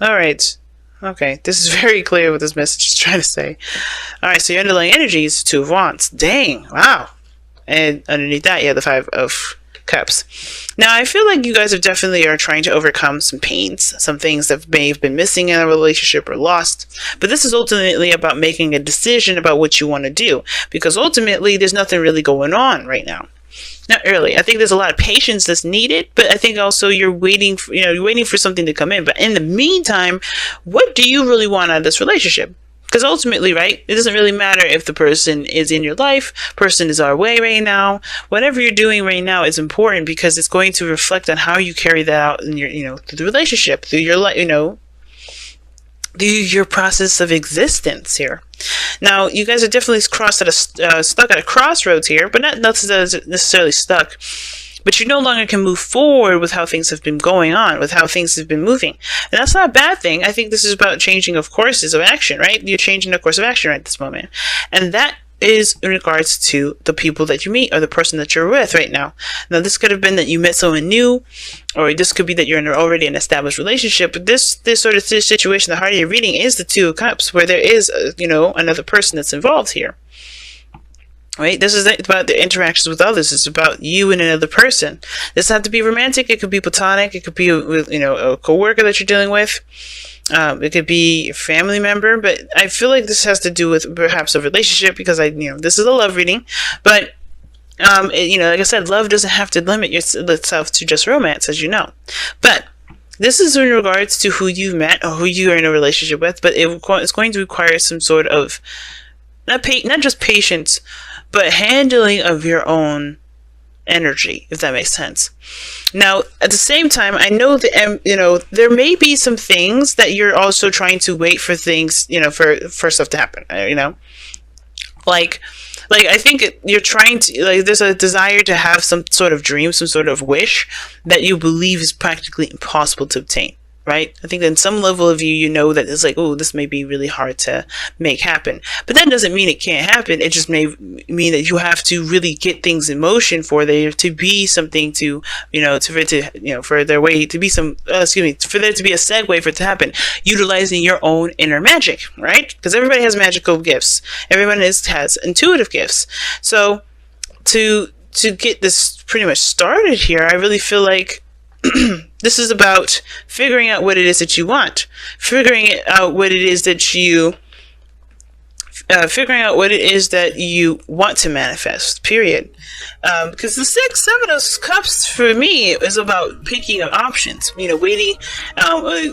All right. Okay, this is very clear what this message is trying to say. All right, so your underlying energy is Two of Wands. Dang, wow. And underneath that, you have the Five of Cups. Now, I feel like you guys have definitely are trying to overcome some pains, some things that may have been missing in a relationship or lost. But this is ultimately about making a decision about what you want to do, because ultimately there's nothing really going on right now. Not really. I think there's a lot of patience that's needed, but I think also you're waiting for, you're waiting for something to come in. But in the meantime, what do you really want out of this relationship? Because ultimately, right, it doesn't really matter if the person is in your life, person is our way right now. Whatever you're doing right now is important because it's going to reflect on how you carry that out in your, through the relationship, through your life, through your process of existence here. Now, you guys are definitely stuck at a crossroads here, but not necessarily stuck. But you no longer can move forward with how things have been going on, with how things have been moving. And that's not a bad thing. I think this is about changing of courses of action, right? You're changing the course of action right this moment. And that is in regards to the people that you meet or the person that you're with right now. Now, this could have been that you met someone new, or this could be that you're in already an established relationship. But this sort of situation, the heart of your reading is the Two of Cups, where there is, another person that's involved here. Right? This is about the interactions with others. It's about you and another person. It doesn't have to be romantic. It could be platonic. It could be with, a coworker that you're dealing with. It could be a family member. But I feel like this has to do with perhaps a relationship because this is a love reading. But like I said, love doesn't have to limit itself to just romance, as you know. But this is in regards to who you've met or who you are in a relationship with. But it's going to require some sort of not just patience, but handling of your own energy, if that makes sense. Now, at the same time, I know that there may be some things that you're also trying to wait for things, for stuff to happen. Like I think you're trying to there's a desire to have some sort of dream, some sort of wish that you believe is practically impossible to obtain. Right? I think that in some level of you, that it's like, oh, this may be really hard to make happen. But that doesn't mean it can't happen. It just may mean that you have to really get things in motion for there to be something for there to be for there to be a segue for it to happen, utilizing your own inner magic, right? Because everybody has magical gifts. Everyone has intuitive gifts. So to get this pretty much started here, I really feel like this is about figuring out what it is that you want, figuring out what it is that you want to manifest, period. Because the 6, 7 of Cups for me is about picking up options, waiting,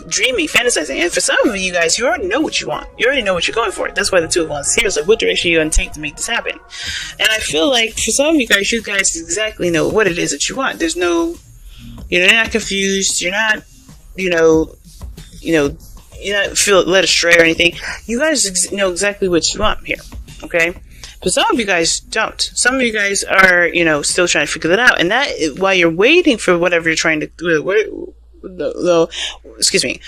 dreaming, fantasizing. And for some of you guys, you already know what you want. You already know what you're going for. That's why the Two of Wands here is like, what direction are you going to take to make this happen? And I feel like for some of you guys exactly know what it is that you want. There's no... You're not confused. You're not, you're not feel led astray or anything. You guys know exactly what you want here, okay? But some of you guys don't. Some of you guys are, still trying to figure that out. And that, while you're waiting for whatever you're trying to do, excuse me.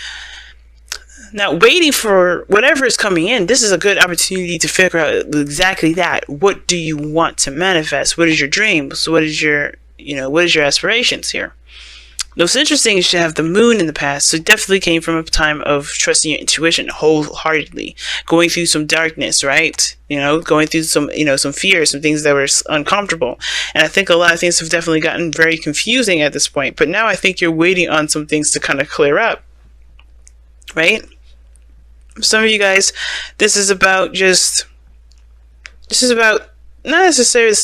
Now, waiting for whatever is coming in, this is a good opportunity to figure out exactly that. What do you want to manifest? What is your dreams? What is your aspirations here? What's interesting is you have the moon in the past, so it definitely came from a time of trusting your intuition wholeheartedly, going through some darkness, right? Going through some fears, some things that were uncomfortable. And I think a lot of things have definitely gotten very confusing at this point. But now I think you're waiting on some things to kind of clear up, right? Some of you guys, this is about not necessarily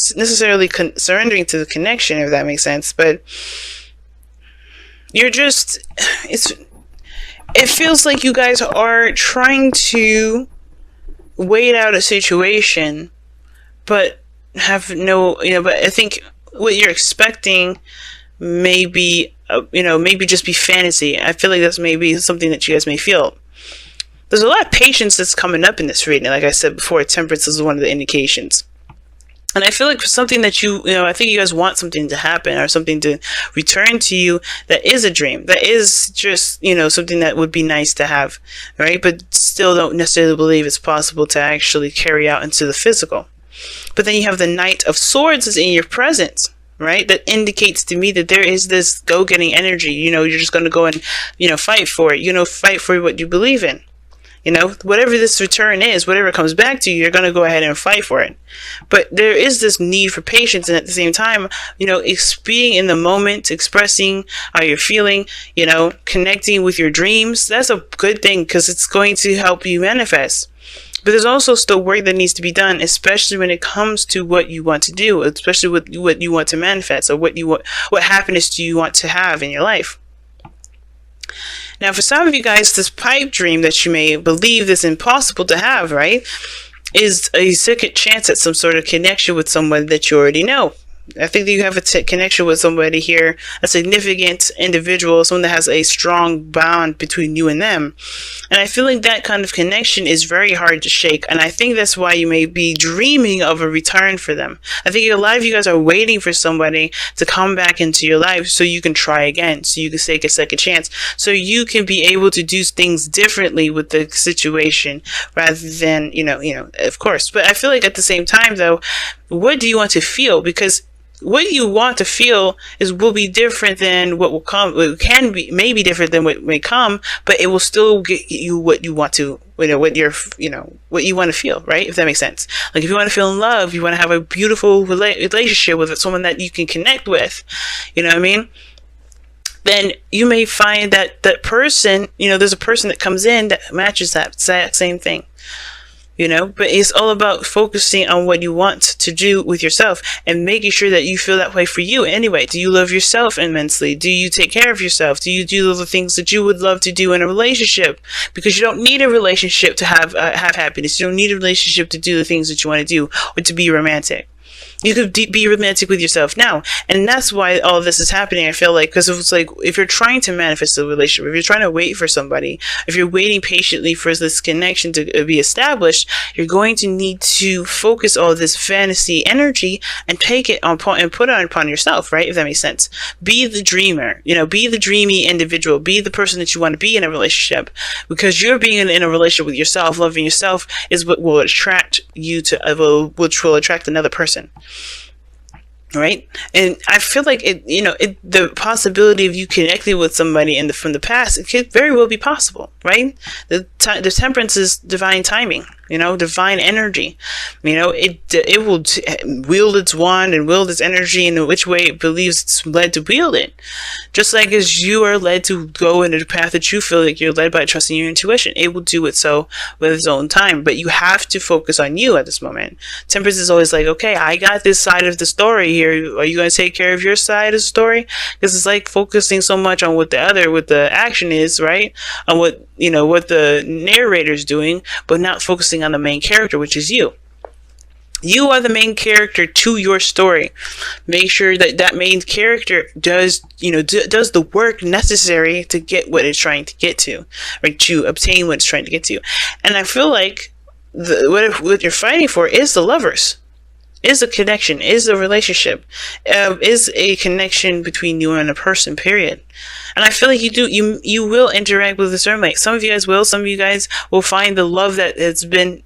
surrendering to the connection, if that makes sense, but it feels like you guys are trying to wait out a situation, but have no, but I think what you're expecting maybe just be fantasy. I feel like that's maybe something that you guys may feel. There's a lot of patience that's coming up in this reading. Like I said before, temperance is one of the indications. And I feel like for something that I think you guys want something to happen or something to return to you that is a dream, that is just, something that would be nice to have, right? But still don't necessarily believe it's possible to actually carry out into the physical. But then you have the Knight of Swords is in your presence, right? That indicates to me that there is this go-getting energy. You're just going to go and, fight for it. Fight for what you believe in. Whatever this return is, whatever comes back to you, you're going to go ahead and fight for it. But there is this need for patience, and at the same time, being in the moment, expressing how you're feeling, connecting with your dreams. That's a good thing because it's going to help you manifest. But there's also still work that needs to be done, especially when it comes to what you want to do, especially with what you want to manifest, or what happiness do you want to have in your life. Now, for some of you guys, this pipe dream that you may believe is impossible to have, right, is a second chance at some sort of connection with someone that you already know. I think that you have a connection with somebody here, a significant individual, someone that has a strong bond between you and them. And I feel like that kind of connection is very hard to shake. And I think that's why you may be dreaming of a return for them. I think a lot of you guys are waiting for somebody to come back into your life so you can try again, so you can take a second chance, so you can be able to do things differently with the situation rather than, of course. But I feel like at the same time, though, what do you want to feel? Because what you want to feel will be different than what will come. It may be different than what may come, but it will still get you what you want to, what you want to feel, right? If that makes sense. Like if you want to feel in love, you want to have a beautiful relationship with someone that you can connect with, you know what I mean? Then you may find that person, there's a person that comes in that matches that exact same thing. But it's all about focusing on what you want to do with yourself and making sure that you feel that way for you anyway. Do you love yourself immensely? Do you take care of yourself? Do you do the things that you would love to do in a relationship? Because you don't need a relationship to have happiness. You don't need a relationship to do the things that you want to do or to be romantic. You could be romantic with yourself now. And that's why all of this is happening, I feel like, because it's like, if you're trying to manifest a relationship, if you're trying to wait for somebody, if you're waiting patiently for this connection to be established, you're going to need to focus all this fantasy energy and take it on and put it upon yourself, right? If that makes sense. Be the dreamer, be the dreamy individual, be the person that you want to be in a relationship, because you're being in a relationship with yourself, loving yourself is what will attract you to, which will attract another person. Right? And I feel like the possibility of you connecting with somebody from the past, it could very well be possible, right? The temperance is divine timing, divine energy. It will wield its wand and wield its energy in which way it believes it's led to wield it. Just like as you are led to go in a path that you feel like you're led by trusting your intuition, it will do it so with its own time. But you have to focus on you at this moment. Temperance is always like, okay, I got this side of the story here. Are you going to take care of your side of the story? Because it's like focusing so much on what the action is, right? On what the narrator's doing, but not focusing on the main character, which is you. You are the main character to your story. Make sure that main character does the work necessary to get what it's trying to get to, or to obtain what it's trying to get to. And I feel like what you're fighting for is the lovers. Is a connection, is a relationship, is a connection between you and a person, period. And I feel like you will interact with a certain way. Some of you guys will, some of you guys will find the love that has been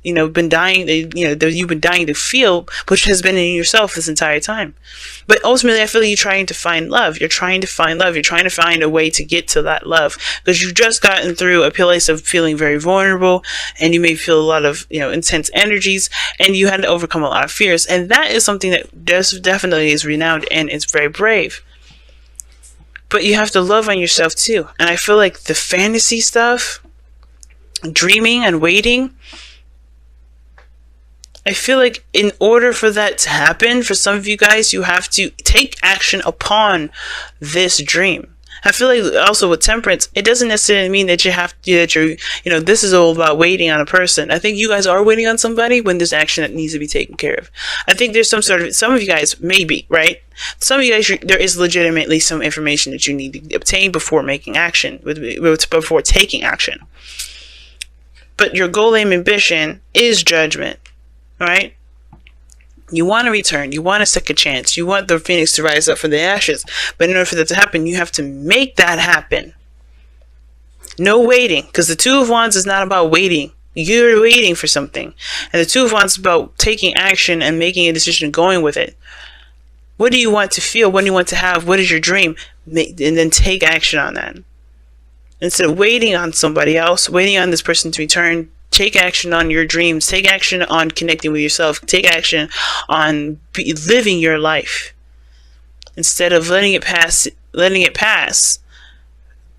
dying, that you've been dying to feel, which has been in yourself this entire time. But ultimately, I feel like you're trying to find love. You're trying to find love. You're trying to find a way to get to that love, because you've just gotten through a place of feeling very vulnerable, and you may feel a lot of, intense energies, and you had to overcome a lot of fears. And that is something that definitely is renowned and it's very brave. But you have to love on yourself too. And I feel like the fantasy stuff, dreaming and waiting, I feel like in order for that to happen, for some of you guys, you have to take action upon this dream. I feel like also with temperance, it doesn't necessarily mean that this is all about waiting on a person. I think you guys are waiting on somebody when there's action that needs to be taken care of. I think there's some of you guys, maybe, right? Some of you guys, there is legitimately some information that you need to obtain before making action, before taking action. But your goal, aim, ambition is judgment, right? You want to return. You want a second chance. You want the phoenix to rise up from the ashes. But in order for that to happen, you have to make that happen. No waiting. Because the Two of Wands is not about waiting. You're waiting for something. And the Two of Wands is about taking action and making a decision and going with it. What do you want to feel? What do you want to have? What is your dream? And then take action on that. Instead of waiting on somebody else, waiting on this person to return, take action on your dreams. Take action on connecting with yourself. Take action on living your life. Instead of letting it pass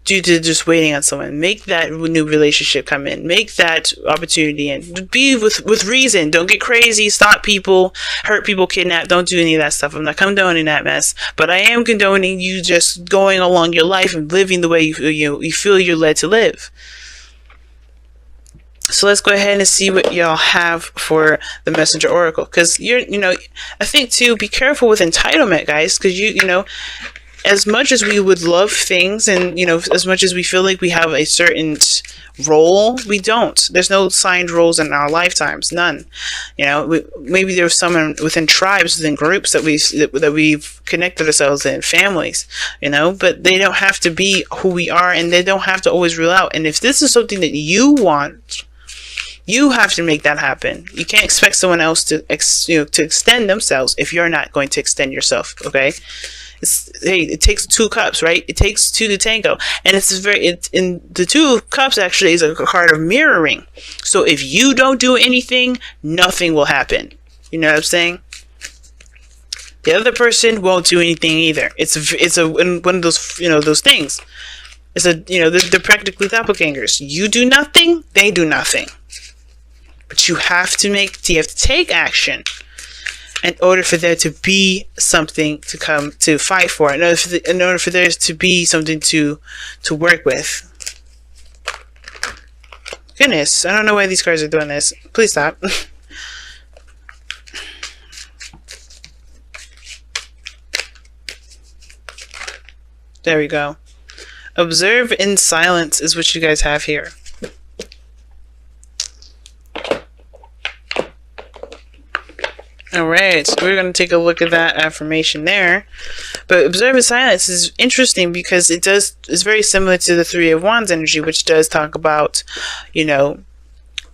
due to just waiting on someone. Make that new relationship come in. Make that opportunity in. Be with reason. Don't get crazy. Stalk people. Hurt people. Kidnap. Don't do any of that stuff. I'm not condoning that mess. But I am condoning you just going along your life and living the way you feel you're led to live. So let's go ahead and see what y'all have for the Messenger Oracle. Because I think too, be careful with entitlement, guys. Because as much as we would love things, and as much as we feel like we have a certain role, we don't. There's no signed roles in our lifetimes, none. Maybe there's some within tribes, within groups that we've connected ourselves in, families, but they don't have to be who we are, and they don't have to always rule out. And if this is something that you want, you have to make that happen. You can't expect someone else to extend themselves if you're not going to extend yourself. Okay. It takes 2 cups, right? It takes 2 to tango, and it's in the 2 cups actually is a card of mirroring. So if you don't do anything, nothing will happen. You know what I'm saying? The other person won't do anything either. It's one of those those things. It's they're practically doppelgangers. You do nothing, they do nothing. But you have to take action in order for there to be something to come to fight for, in order for there to be something to work with. Goodness, I don't know why these cards are doing this. Please stop. There we go. Observe in silence is what you guys have here. Alright, so we're going to take a look at that affirmation there. But observe in silence is interesting because it's very similar to the 3 of Wands energy, which does talk about,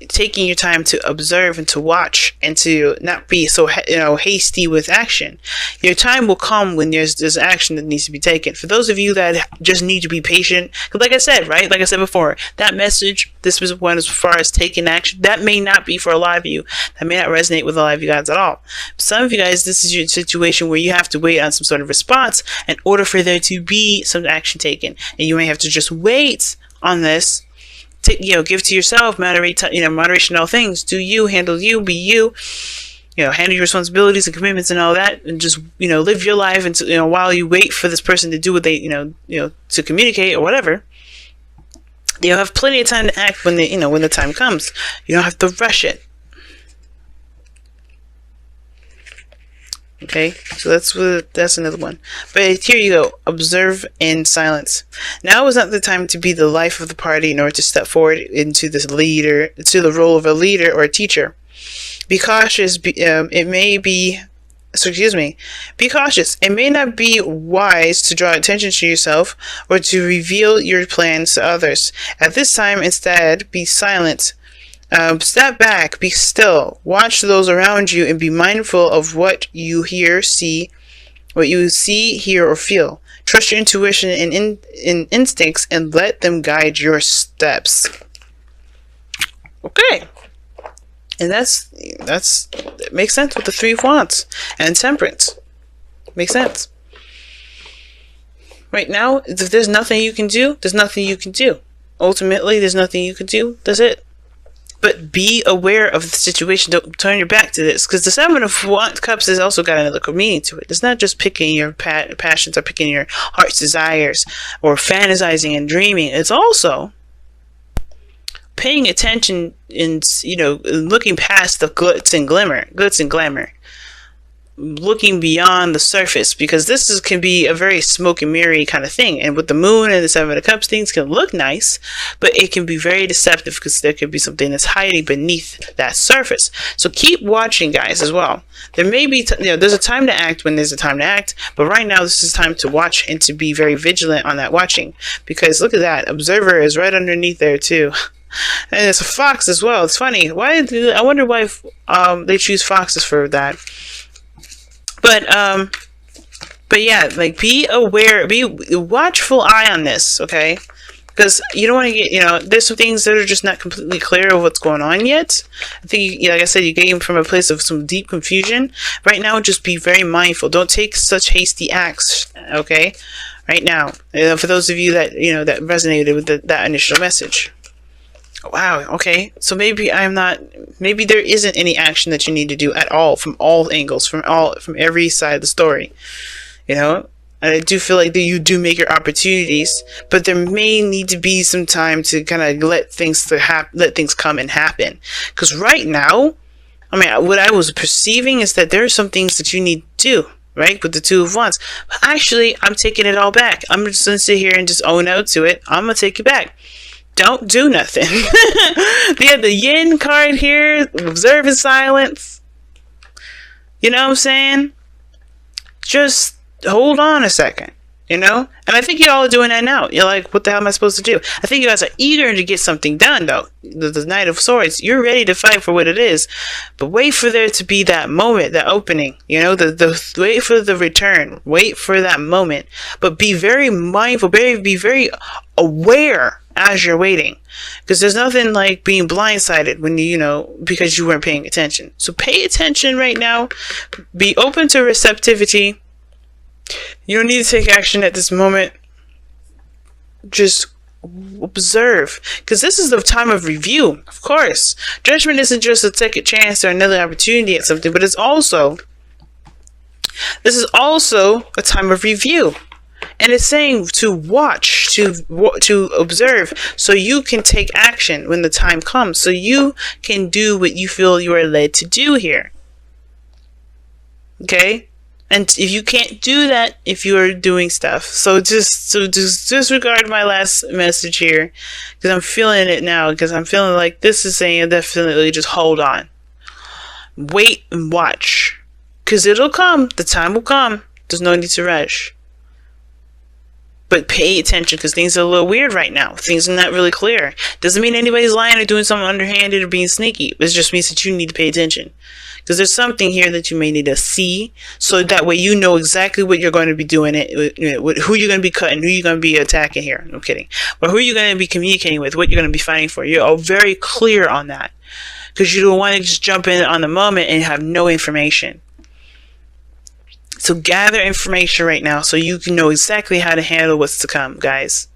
taking your time to observe and to watch and to not be so hasty with action. Your time will come when there's action that needs to be taken. For those of you that just need to be patient, because like I said before, that message, this was one as far as taking action, that may not be for a lot of you. That may not resonate with a lot of you guys at all. Some of you guys, this is your situation where you have to wait on some sort of response in order for there to be some action taken, and you may have to just wait on this. Give to yourself, moderation in all things. Do you, handle you, be you, handle your responsibilities and commitments and all that, and just, live your life until, while you wait for this person to do what they, to communicate or whatever. You'll have plenty of time to act when when the time comes. You don't have to rush it. Okay, so that's another one. But here you go. Observe in silence. Now is not the time to be the life of the party, nor to step forward into the role of a leader or a teacher. Be cautious. Be cautious. It may not be wise to draw attention to yourself or to reveal your plans to others. At this time, instead, be silent. Step back, be still, watch those around you, and be mindful of what you see, hear, or feel. Trust your intuition and instincts, and let them guide your steps. Okay, and that makes sense with the 3 of Wands and Temperance. Makes sense. Right now, if there's nothing you can do, there's nothing you can do. Ultimately, there's nothing you can do. That's it. But be aware of the situation. Don't turn your back to this, because the 7 of Cups has also got another meaning to it. It's not just picking your passions or picking your heart's desires or fantasizing and dreaming. It's also paying attention and looking past the glitz and glamour, looking beyond the surface, because this can be a very smoke and mirror kind of thing. And with the moon and the 7 of Cups, things can look nice, but it can be very deceptive because there could be something that's hiding beneath that surface. So keep watching, guys, as well. There may be there's a time to act when there's a time to act, but right now this is time to watch and to be very vigilant on that watching, because look at that, observer is right underneath there too. And it's a fox as well. It's funny. I wonder why they choose foxes for that. But But yeah, like, be aware, be watchful eye on this, okay? Because you don't want to get, there's some things that are just not completely clear of what's going on yet. I think, like I said, you came from a place of some deep confusion. Right now, just be very mindful. Don't take such hasty acts, okay? Right now, for those of you that, that resonated with that initial message. Wow, okay. So maybe maybe there isn't any action that you need to do at all, from all angles, from every side of the story. I do feel like that you do make your opportunities, but there may need to be some time to kind of let things come and happen. Because right now, I mean, what I was perceiving is that there are some things that you need to do, right, with the Two of Wands. But actually, I'm taking it all back. I'm just going to sit here and just own out to it. I'm going to take it back. Don't do nothing. They have the Yin card here, observe in silence. You know what I'm saying? Just hold on a second, and I think you all are doing that now. You're like, what the hell am I supposed to do? I think you guys are eager to get something done, though. The Knight of Swords, you're ready to fight for what it is, but wait for there to be that moment, that opening, the wait for the return, wait for that moment, but be very mindful, be very aware as you're waiting, because there's nothing like being blindsided when because you weren't paying attention. So pay attention right now, be open to receptivity. You don't need to take action at this moment. Just observe, because this is the time of review. Of course, judgment isn't just a second chance or another opportunity at something, but this is also a time of review. And it's saying to watch, to observe, so you can take action when the time comes, so you can do what you feel you are led to do here. Okay? And if you can't do that, if you are doing stuff, so just disregard my last message here, because I'm feeling it now, because I'm feeling like this is saying definitely just hold on. Wait and watch, because it'll come. The time will come. There's no need to rush. But pay attention, because things are a little weird right now. Things are not really clear. Doesn't mean anybody's lying or doing something underhanded or being sneaky. It just means that you need to pay attention. Because there's something here that you may need to see, so that way you know exactly what you're going to be doing, who you're going to be cutting, who you're going to be attacking here. No kidding. But who you're going to be communicating with, what you're going to be fighting for. You're all very clear on that. Because you don't want to just jump in on the moment and have no information. So gather information right now so you can know exactly how to handle what's to come, guys.